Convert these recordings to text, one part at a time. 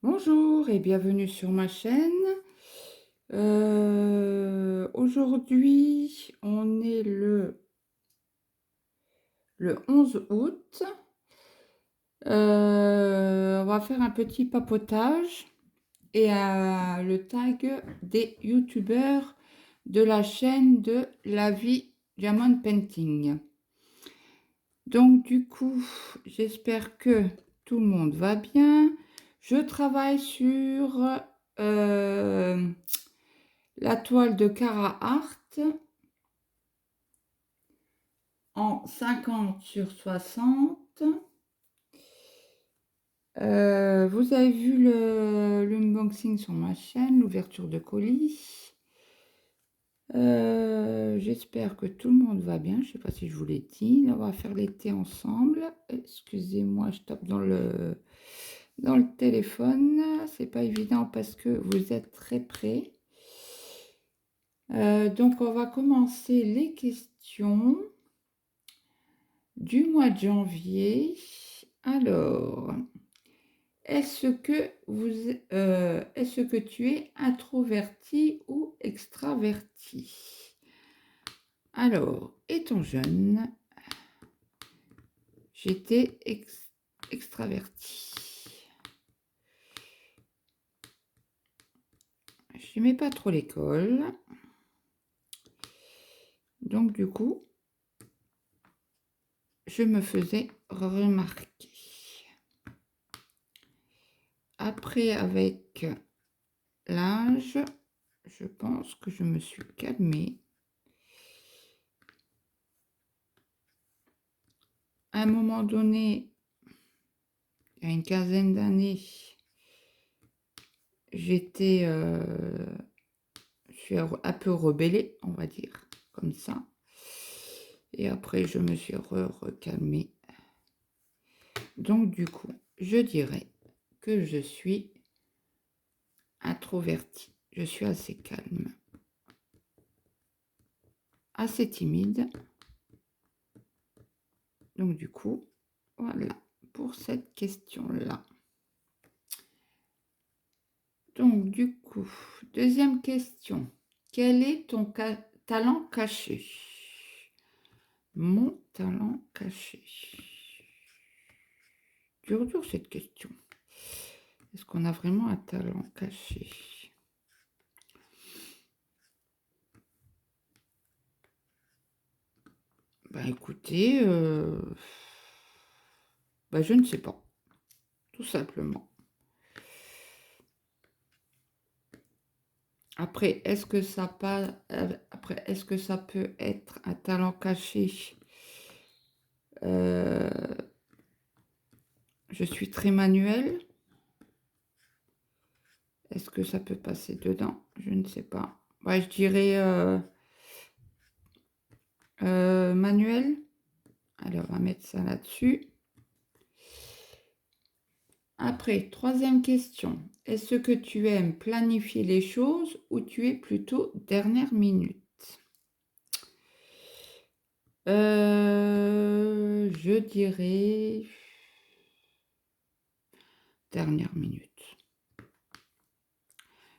Bonjour et bienvenue sur ma chaîne. Aujourd'hui, on est le 11 août. On va faire un petit papotage et le tag des youtubeurs de la chaîne de La Vie Diamond Painting. Donc du coup, j'espère que tout le monde va bien. Je travaille sur la toile de Cara Art en 50 sur 60. Vous avez vu l'unboxing sur ma chaîne, l'ouverture de colis. J'espère que tout le monde va bien. Je ne sais pas si je vous l'ai dit. Là, on va faire l'été ensemble. Excusez-moi, je tape dans le téléphone. C'est pas évident parce que vous êtes très près. Donc, on va commencer les questions du mois de janvier. Alors, est-ce que tu es introverti ou extraverti? Alors, étant jeune, j'étais extraverti. Je n'aimais pas trop l'école. Donc, du coup, je me faisais remarquer. Après, avec l'âge, je pense que je me suis calmée. À un moment donné, il y a une quinzaine d'années, je suis un peu rebellée, on va dire, comme ça. Et après, je me suis recalmée. Donc, du coup, je dirais que je suis introvertie. Je suis assez calme, assez timide. Donc, du coup, voilà pour cette question-là. Donc, du coup, deuxième question. Quel est ton talent caché? Mon talent caché. Dur cette question. Est-ce qu'on a vraiment un talent caché? Ben écoutez, je ne sais pas, tout simplement. Après, est-ce que ça peut être un talent caché? Je suis très manuelle. Est-ce que ça peut passer dedans? Je ne sais pas. Ouais, je dirais manuel. Alors, on va mettre ça là-dessus. Après, troisième question. Est-ce que tu aimes planifier les choses ou tu es plutôt dernière minute? Je dirais dernière minute.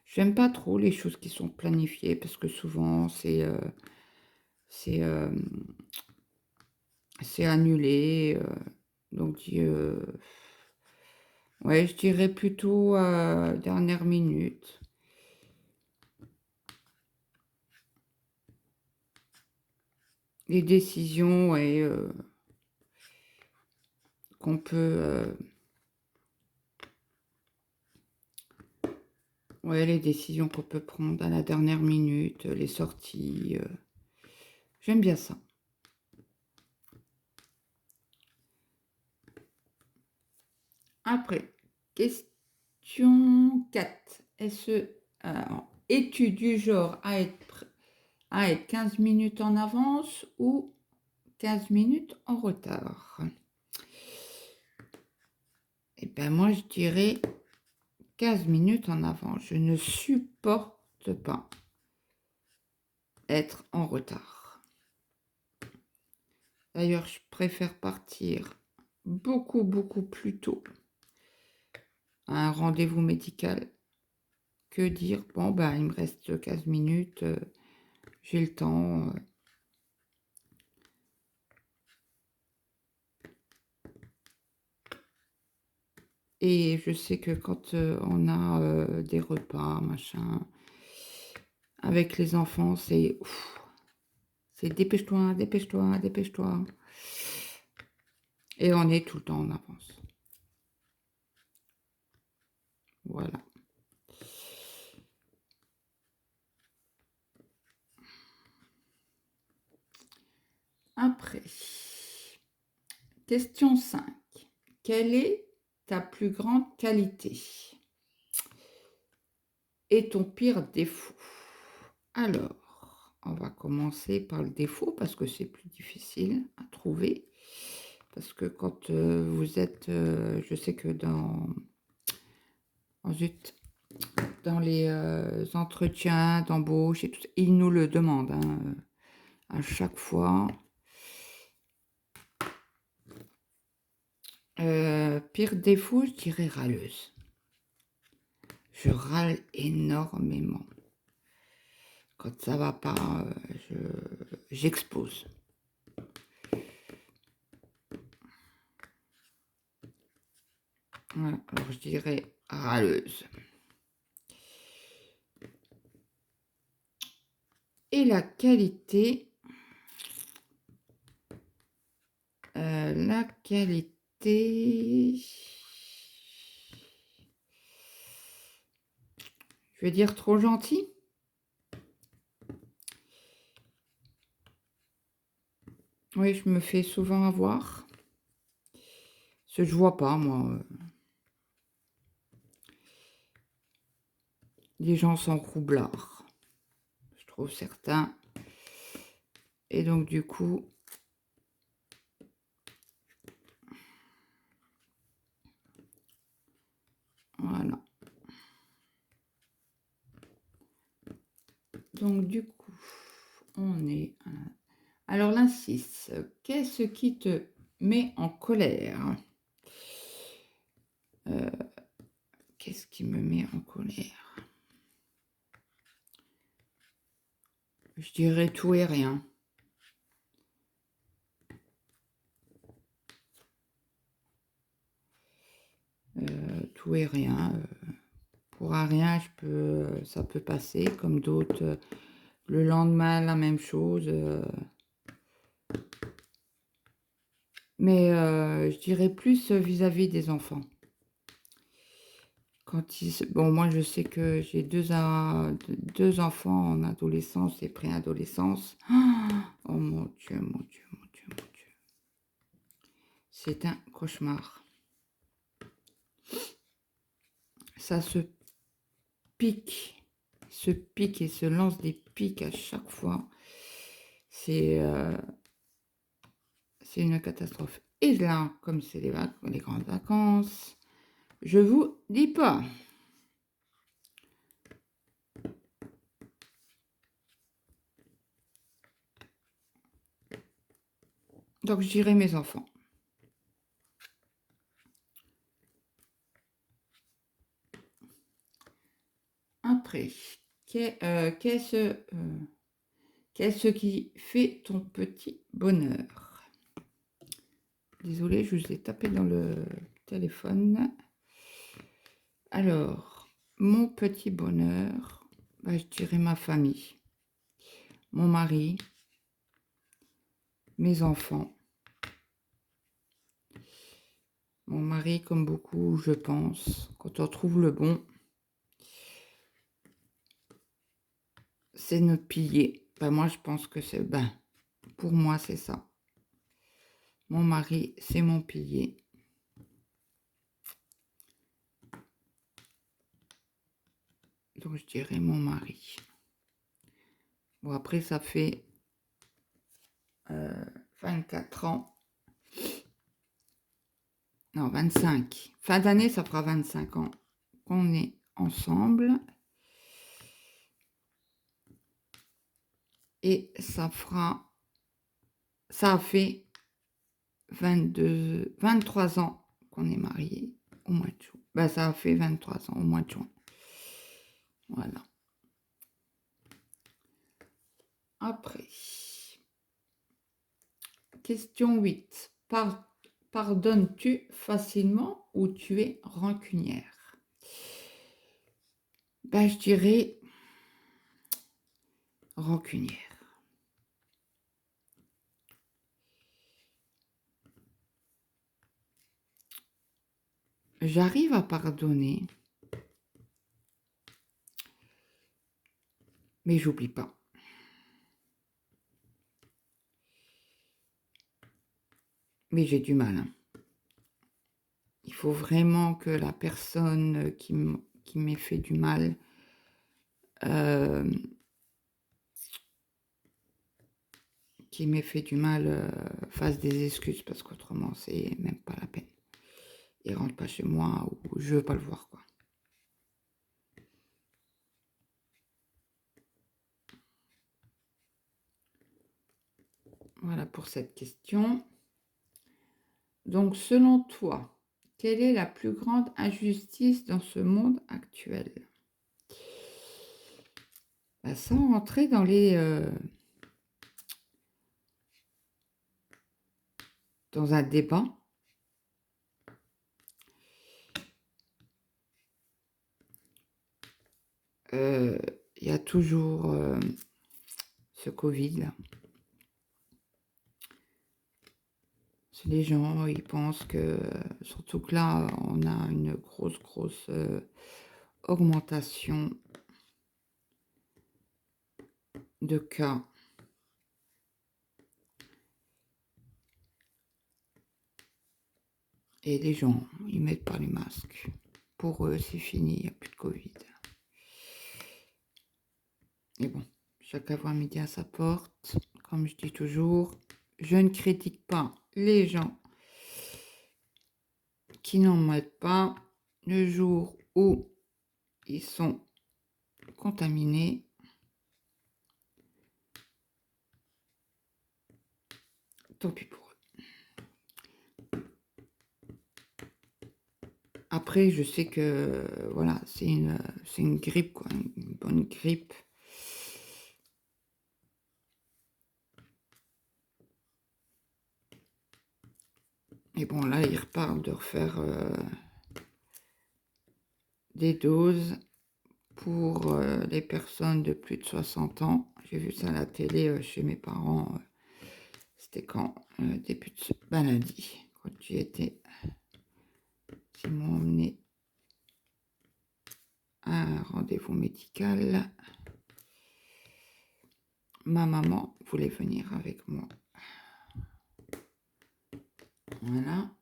J'aime pas trop les choses qui sont planifiées parce que souvent c'est annulé. Donc ouais, je dirais plutôt dernière minute. Les décisions qu'on peut les décisions qu'on peut prendre à la dernière minute, les sorties. J'aime bien ça. Après, question 4. Es-tu du genre à être 15 minutes en avance ou 15 minutes en retard? Eh bien, moi, je dirais 15 minutes en avance. Je ne supporte pas être en retard. D'ailleurs, je préfère partir beaucoup plus tôt un rendez-vous médical. Que dire? Bon, ben, il me reste 15 minutes, j'ai le temps. Et je sais que quand on a des repas, machin, avec les enfants, c'est dépêche-toi, dépêche-toi, dépêche-toi. Et on est tout le temps en avance. Voilà. Après, question 5. Quelle est ta plus grande qualité et ton pire défaut? Alors, on va commencer par le défaut parce que c'est plus difficile à trouver. Parce que quand vous êtes, je sais que zut, dans les entretiens d'embauche et tout, ils nous le demandent hein, à chaque fois. Pire défaut, je dirais râleuse. Je râle énormément. Quand ça va pas, j'explose. Voilà, alors je dirais râleuse. Et la qualité, je vais dire trop gentil. Oui, je me fais souvent avoir. Ce que je vois pas, moi. Les gens sont roublards. Je trouve certains. Et donc, du coup, voilà. Donc, du coup, on est... Alors, la 6. Qu'est-ce qui te met en colère? Qu'est-ce qui me met en colère? Je dirais tout et rien. Tout et rien. Pour un rien, ça peut passer, comme d'autres. Le lendemain, la même chose. Mais je dirais plus vis-à-vis des enfants. Bon, moi, je sais que j'ai deux enfants en adolescence et préadolescence. Oh mon Dieu, mon Dieu, mon Dieu, mon Dieu. C'est un cauchemar. Ça se pique et se lance des pics à chaque fois. C'est une catastrophe. Et là, comme c'est les grandes vacances, je vous dis pas. Donc, je dirais mes enfants. Après, qu'est-ce qui fait ton petit bonheur? Désolée, je vous ai tapé dans le téléphone. Alors, mon petit bonheur, je dirais ma famille, mon mari, mes enfants. Mon mari, comme beaucoup, je pense, quand on trouve le bon, c'est notre pilier. Moi, je pense que c'est... pour moi, c'est ça. Mon mari, c'est mon pilier. Donc, je dirais mon mari. Bon, après, ça fait 24 ans. Non, 25. Fin d'année, ça fera 25 ans qu'on est ensemble. Et ça a fait 23 ans qu'on est mariés au mois de Ben, ça a fait 23 ans au mois de juin. Voilà. Après, question 8. Pardonnes-tu facilement ou tu es rancunière? Ben, je dirais rancunière. J'arrive à pardonner, mais j'oublie pas. Mais j'ai du mal, hein. Il faut vraiment que la personne qui m'ait fait du mal fasse des excuses, parce qu'autrement c'est même pas la peine. Il rentre pas chez moi ou je veux pas le voir, quoi. Voilà pour cette question. Donc, selon toi, quelle est la plus grande injustice dans ce monde actuel? Ben, sans rentrer dans dans un débat, il y a toujours ce Covid là. Les gens, ils pensent que, surtout que là, on a une grosse augmentation de cas. Et les gens, ils mettent pas les masques. Pour eux, c'est fini, il n'y a plus de Covid. Et bon, chacun voit midi à sa porte. Comme je dis toujours, je ne critique pas les gens qui n'en mettent pas. Le jour où ils sont contaminés, tant pis pour eux. Après, je sais que voilà, c'est une grippe, quoi, une bonne grippe. Et bon, là, ils repartent de refaire des doses pour les personnes de plus de 60 ans. J'ai vu ça à la télé chez mes parents. C'était quand début de cette maladie, quand j'y étais. Ils m'ont emmené à un rendez-vous médical. Ma maman voulait venir avec moi. Voilà.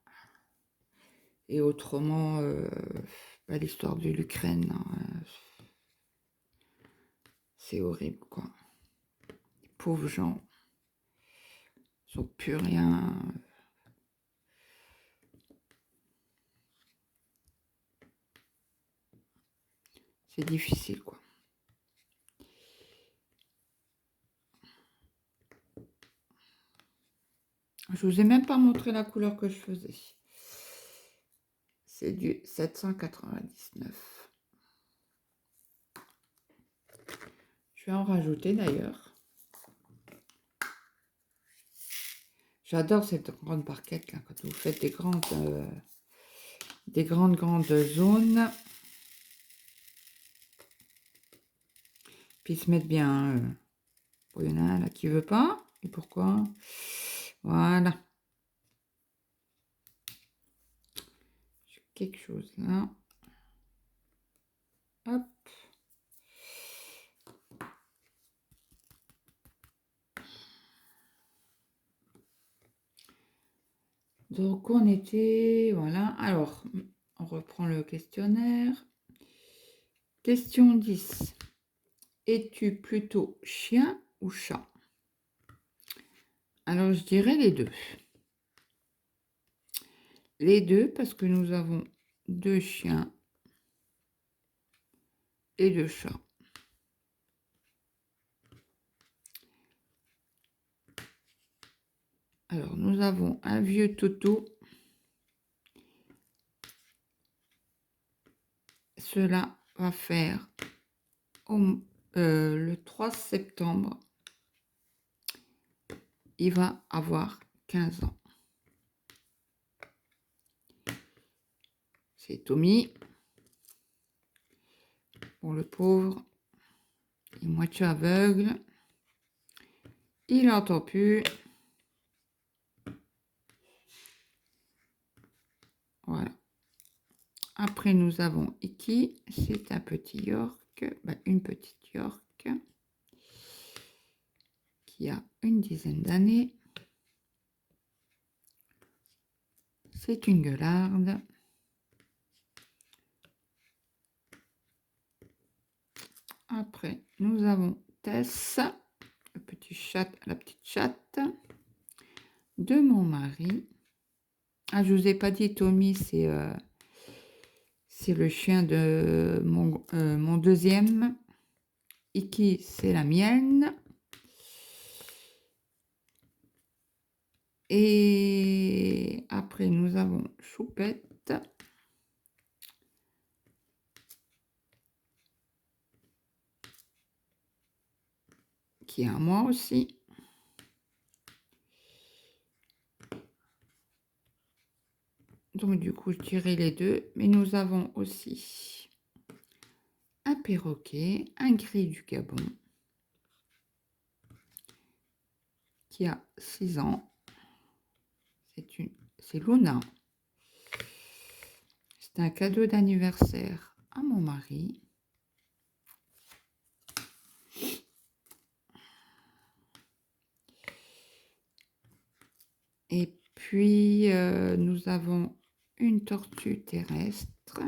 Et autrement, l'histoire de l'Ukraine, c'est horrible, quoi. Les pauvres gens, ils n'ont plus rien. C'est difficile, quoi. Je vous ai même pas montré la couleur que je faisais. C'est du 799. Je vais en rajouter d'ailleurs. J'adore cette grande parquette là, quand vous faites des grandes zones. Puis ils se mettent bien. Il y en a un là qui veut pas. Et pourquoi? Voilà. J'ai quelque chose là. Hop. Donc on était, voilà. Alors, on reprend le questionnaire. Question 10. Es-tu plutôt chien ou chat? Alors, je dirais les deux. Les deux, parce que nous avons 2 chiens et 2 chats. Alors, nous avons un vieux Toto cela va faire le 3 septembre. Il va avoir 15 ans. C'est Tommy. Bon, le pauvre, il est moitié aveugle. Il n'entend plus. Voilà. Après, nous avons Iki. C'est un petit York. Une petite York qui a une dizaine d'années. C'est une gueularde. Après, nous avons Tess, le petit chat, la petite chatte de mon mari. Ah, je vous ai pas dit, Tommy, c'est le chien de mon deuxième. Iki, c'est la mienne. Et après, nous avons Choupette. Qui est à moi aussi. Donc, du coup, je dirais les deux. Mais nous avons aussi un perroquet, un gris du Gabon, qui a 6 ans. C'est Luna. C'est un cadeau d'anniversaire à mon mari. Et puis, nous avons une tortue terrestre.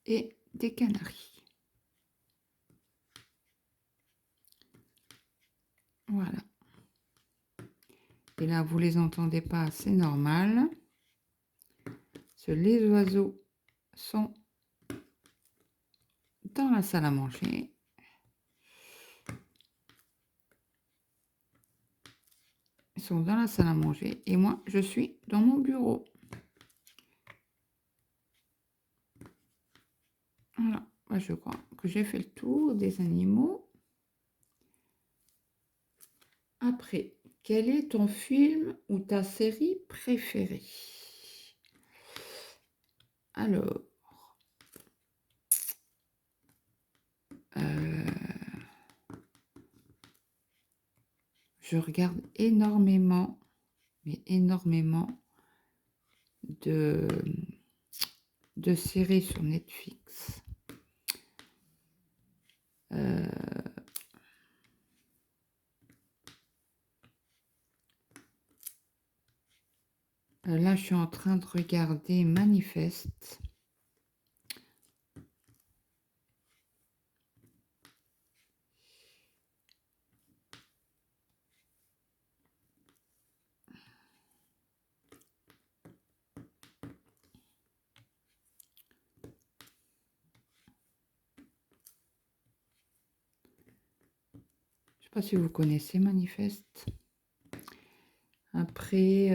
Et des canaris. Voilà. Et là, vous les entendez pas, c'est normal. Les oiseaux sont dans la salle à manger. Ils sont dans la salle à manger et moi, je suis dans mon bureau. Voilà, je crois que j'ai fait le tour des animaux. Après, quel est ton film ou ta série préférée? Alors, je regarde énormément, mais énormément de séries sur Netflix. Là, je suis en train de regarder Manifeste. Je ne sais pas si vous connaissez Manifeste. Après,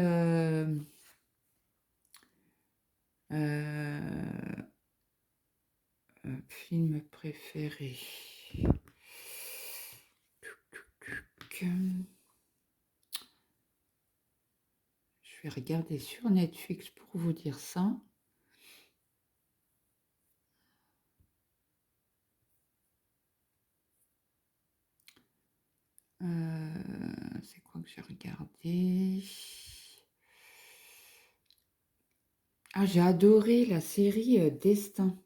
film préféré. Je vais regarder sur Netflix pour vous dire ça. C'est quoi que j'ai regardé? Ah, j'ai adoré la série Destin.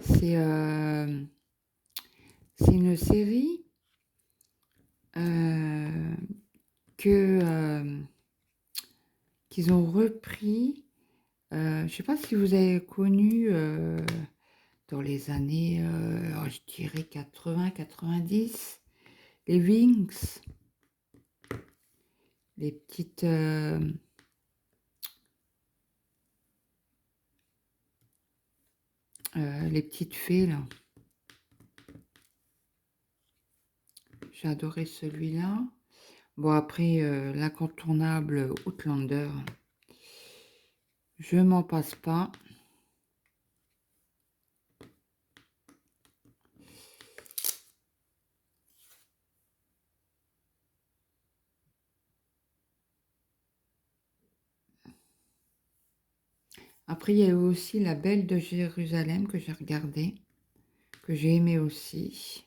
C'est une série qu'ils ont repris. Je ne sais pas si vous avez connu dans les années, je dirais 80-90, les Wings, les petites... les petites fées, là. J'ai adoré celui-là. Bon, après, l'incontournable Outlander, je m'en passe pas. Après, il y a eu aussi La Belle de Jérusalem que j'ai regardé, que j'ai aimé aussi.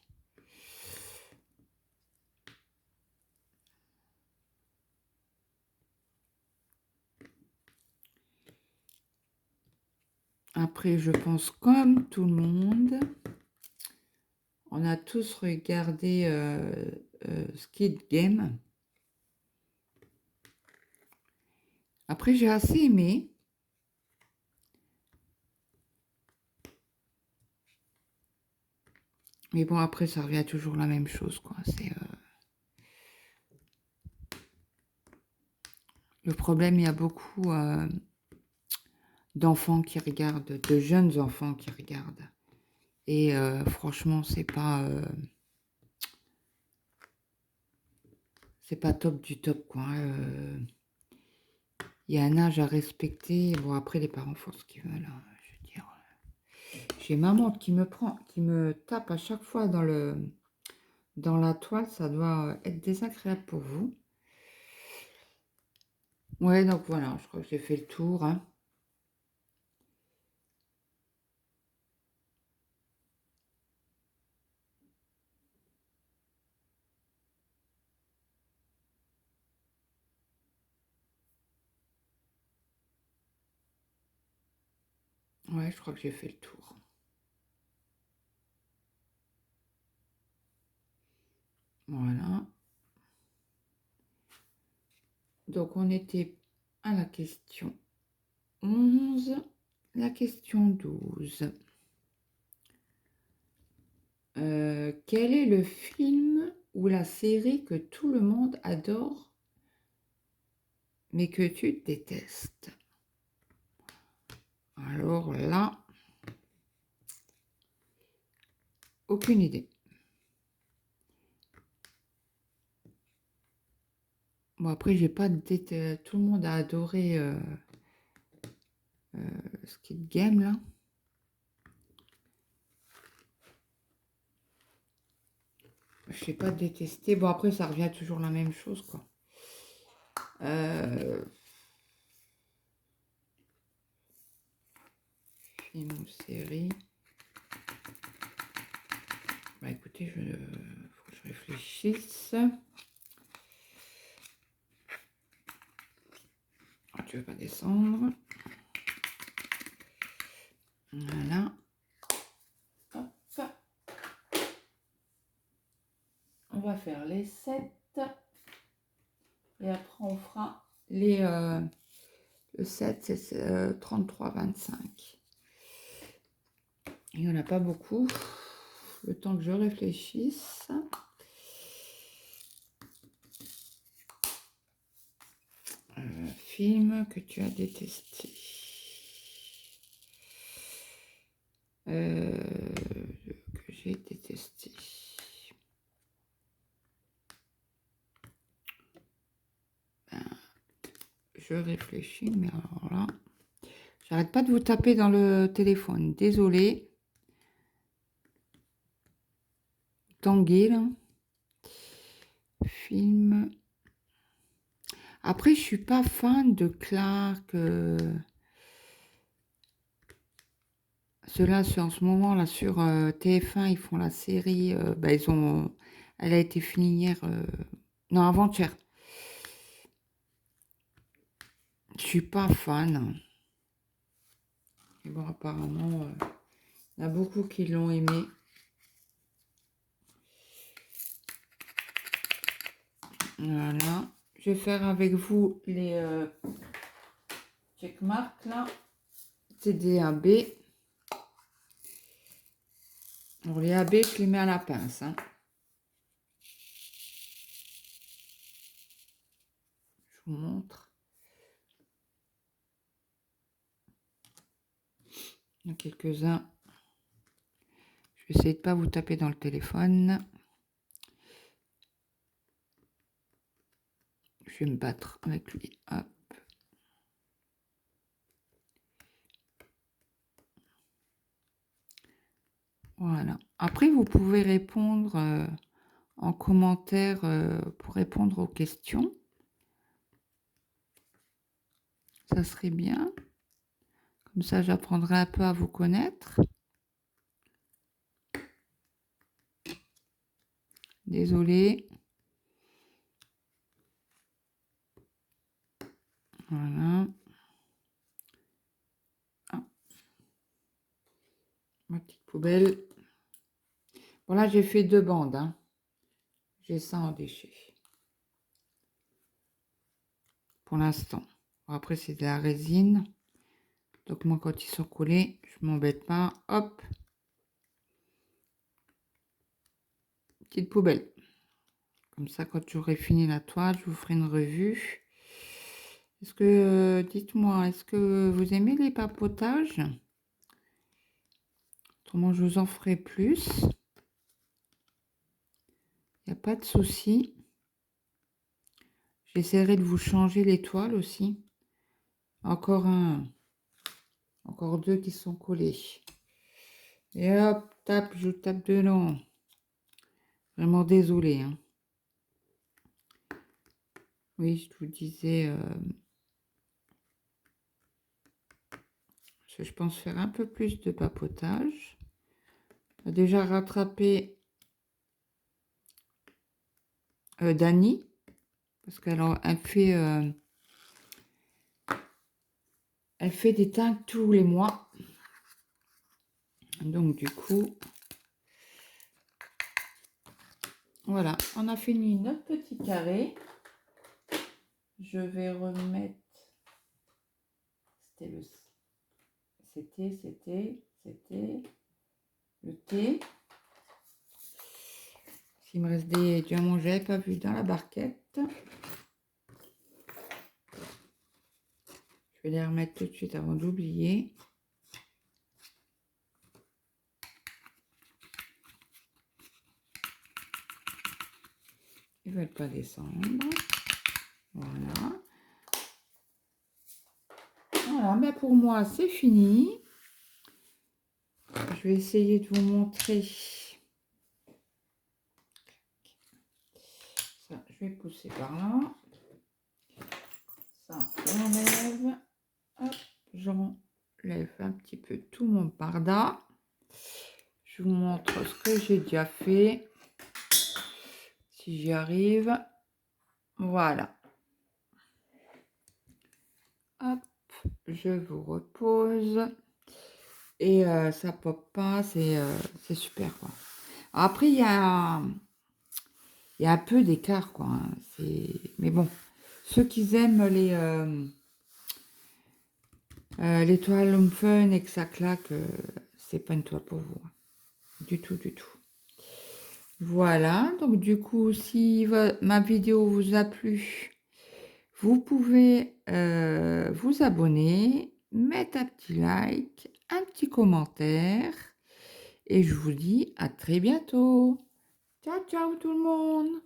Après, je pense comme tout le monde, on a tous regardé Squid Game. Après, j'ai assez aimé. Mais bon, après, ça revient toujours la même chose, quoi. C'est le problème, il y a beaucoup d'enfants qui regardent, de jeunes enfants qui regardent. Et franchement, c'est pas top du top, quoi. Il y a un âge à respecter. Bon, après, les parents font ce qu'ils veulent, hein, je veux dire. J'ai maman qui me tape à chaque fois dans la toile. Ça doit être désagréable pour vous. Ouais, donc voilà, je crois que j'ai fait le tour, hein. Ouais, je crois que j'ai fait le tour. Voilà. Donc, on était à la question 11, la question 12. Quel est le film ou la série que tout le monde adore, mais que tu détestes? Alors là, aucune idée. Bon, après, j'ai pas tout le monde a adoré Squid Game, là. Je sais pas détester. Bon, après, ça revient toujours la même chose, quoi. Film ou série. Bah écoutez, faut que je réfléchisse. Ah, tu veux pas descendre. Voilà. Hop. On va faire les 7. Et après, on fera le 7, c'est 33, 25. Il n'y en a pas beaucoup. Le temps que je réfléchisse. Film que tu as détesté. Que j'ai détesté. Je réfléchis, mais alors là, j'arrête pas de vous taper dans le téléphone. Désolée. Tanguy, là. Film. Après, je suis pas fan de Clark. Ceux-là, en ce moment, là, sur TF1, ils font la série. Bah, elle a été finie hier. Non, avant-hier. Je suis pas fan. Et bon, apparemment, il y en a beaucoup qui l'ont aimé. Voilà. Je vais faire avec vous les checkmarks, là. C'est des AB. Alors, les AB, je les mets à la pince, hein. Je vous montre. Il y en a quelques-uns. Je vais essayer de ne pas vous taper dans le téléphone. Je vais me battre avec lui. Hop. Voilà. Après, vous pouvez répondre en commentaire pour répondre aux questions. Ça serait bien. Comme ça, j'apprendrai un peu à vous connaître. Désolée. Voilà. Ah. Ma petite poubelle. Bon, là, j'ai fait 2 bandes. Hein. J'ai ça en déchets. Pour l'instant. Après, c'est de la résine. Donc, moi, quand ils sont collés, je m'embête pas. Hop. Petite poubelle. Comme ça, quand j'aurai fini la toile, je vous ferai une revue. Est-ce que, dites-moi, est-ce que vous aimez les papotages? Autrement, je vous en ferai plus. Il n'y a pas de souci. J'essaierai de vous changer les toiles aussi. Encore 2 qui sont collés. Et hop, tape, je tape dedans. Vraiment désolée. Hein. Oui, je vous disais, je pense faire un peu plus de papotage. On a déjà rattrapé Dani, parce qu'elle fait des teintes tous les mois. Donc du coup, voilà, on a fini notre petit carré. Je vais remettre, c'était le thé. S'il me reste des diamants, je n'avais pas vu dans la barquette. Je vais les remettre tout de suite avant d'oublier. Ils ne veulent pas descendre. Voilà. Voilà, mais pour moi, c'est fini. Je vais essayer de vous montrer. Ça, je vais pousser par là. Ça, j'enlève. Hop, j'enlève un petit peu tout mon pardin. Je vous montre ce que j'ai déjà fait. Si j'y arrive. Voilà. Hop, je vous repose. Et ça pop pas, c'est super quoi. Après, il y a un peu d'écart quoi. Hein. Mais bon, ceux qui aiment les toiles Home Fun et que ça claque, c'est pas une toile pour vous. Hein. Du tout, du tout. Voilà, donc du coup, si ma vidéo vous a plu, vous pouvez vous abonner, mettre un petit like, un petit commentaire. Et je vous dis à très bientôt. Ciao, ciao tout le monde.